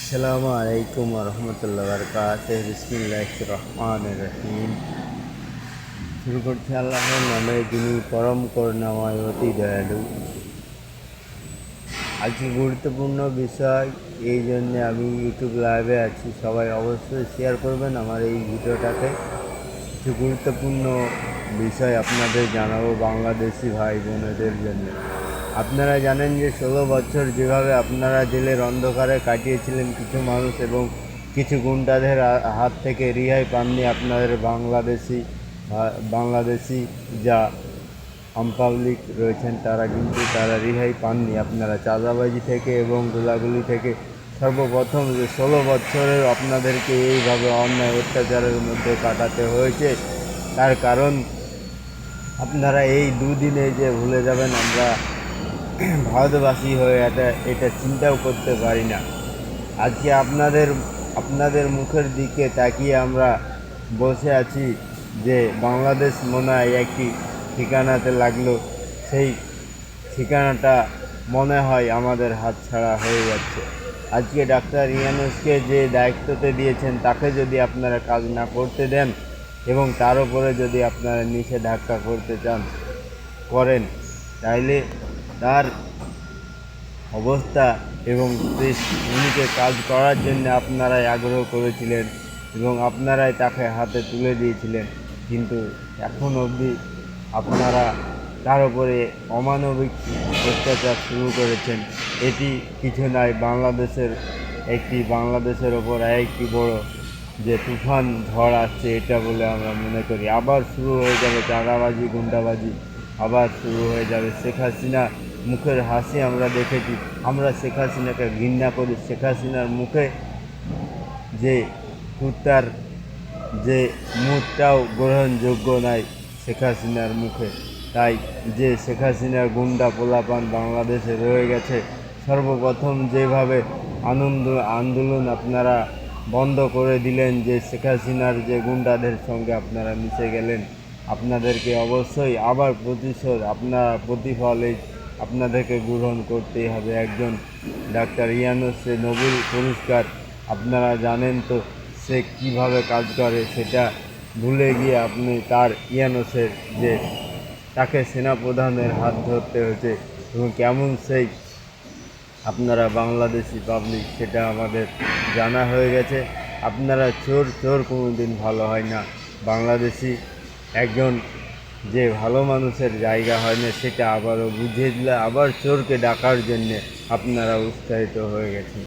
আসসালামু আলাইকুম রহমতুল্লাহ বরকাত। বিসমিল্লাহির রহমানির রহিম। শুরু করছি আল্লাহর নামে, যিনি পরম করুণাময় অতি দয়ালু। আজকে গুরুত্বপূর্ণ বিষয়, এই জন্যে আমি ইউটিউব লাইভে আছি। সবাই অবশ্যই শেয়ার করবেন আমার এই ভিডিওটাকে। কিছু গুরুত্বপূর্ণ বিষয় আপনাদের জানাবো বাংলাদেশি ভাই বোনেদের জন্য। আপনারা জানেন যে 16 বছর যেভাবে আপনারা জেলের অন্ধকারে কাটিয়েছিলেন কিছু মানুষ, এবং কিছু গুন্ডাদের হাত থেকে রেহাই পাননি আপনাদের বাংলাদেশি যা পাবলিক রয়েছেন, তারা রেহাই পাননি আপনারা চাঁদাবাজি থেকে এবং গোলাগুলি থেকে। সর্বপ্রথম যে 16 বছরের আপনাদেরকে এইভাবে অন্যায় অত্যাচারের মধ্যে কাটাতে হয়েছে, তার কারণ আপনারা এই দুদিনে যে ভুলে যাবেন, আমরা ভারতবাসী হয়ে এটা চিন্তাও করতে পারি না। আজকে আপনাদের মুখের দিকে তাকিয়ে আমরা বসে আছি যে বাংলাদেশ মনে হয় একটি ঠিকানাতে লাগলো, সেই ঠিকানাটা মনে হয় আমাদের হাতছাড়া হয়ে যাচ্ছে। আজকে ডাক্তার ইউনূসকে যে দায়িত্বতে দিয়েছেন, তাকে যদি আপনারা কাজ না করতে দেন এবং তার উপরে যদি আপনারা নিষেধাজ্ঞা করতে করেন, তাইলে তার অবস্থা এবং উনিকে কাজ করার জন্য আপনারাই আগ্রহ করেছিলেন এবং আপনারাই তাকে হাতে তুলে দিয়েছিলেন, কিন্তু এখন অবধি আপনারা তার উপরে অমানবিক অত্যাচার শুরু করেছেন। এটি কিছু নয়, বাংলাদেশের ওপর একটি বড় যে তুফান ঝড় আসছে, এটা বলে আমরা মনে করি। আবার শুরু হয়ে যাবে চাঁদাবাজি, গুন্ডাবাজি, আবার শুরু হয়ে যাবে। শেখ হাসিনা মুখের হাসি আমরা দেখেছি, আমরা শেখ হাসিনাকে ঘৃণা করি। শেখ হাসিনার মুখে যে কুত্তার যে মুখটাও গ্রহণযোগ্য নয় শেখ হাসিনার মুখে। তাই যে শেখ হাসিনার গুন্ডা পোলাপান বাংলাদেশে রয়ে গেছে, সর্বপ্রথম যেভাবে আন্দোলন আপনারা বন্ধ করে দিলেন, যে শেখ হাসিনার যে গুন্ডাদের সঙ্গে আপনারা মিশে গেলেন, আপনাদেরকে অবশ্যই আবার প্রতিফল আপনাদেরকে গ্রহণ করতেই হবে। একজন ডাক্তার ইউনূস, সে নোবেল পুরস্কার, আপনারা জানেন তো সে কীভাবে কাজ করে, সেটা ভুলে গিয়ে আপনি ইউনূসের যে তাকে সেনাপ্রধানের হাত ধরতে হয়েছে এবং কেমন সেই আপনারা বাংলাদেশি পাবলিক, সেটা আমাদের জানা হয়ে গেছে। আপনারা চোর কোনো দিন ভালো হয় না। বাংলাদেশি একজন যে ভালো মানুষের জায়গা হয় না, সেটা আবারও বুঝিয়ে দিলে আবার চোরকে ডাকার জন্যে আপনারা উৎসাহিত হয়ে গেছেন।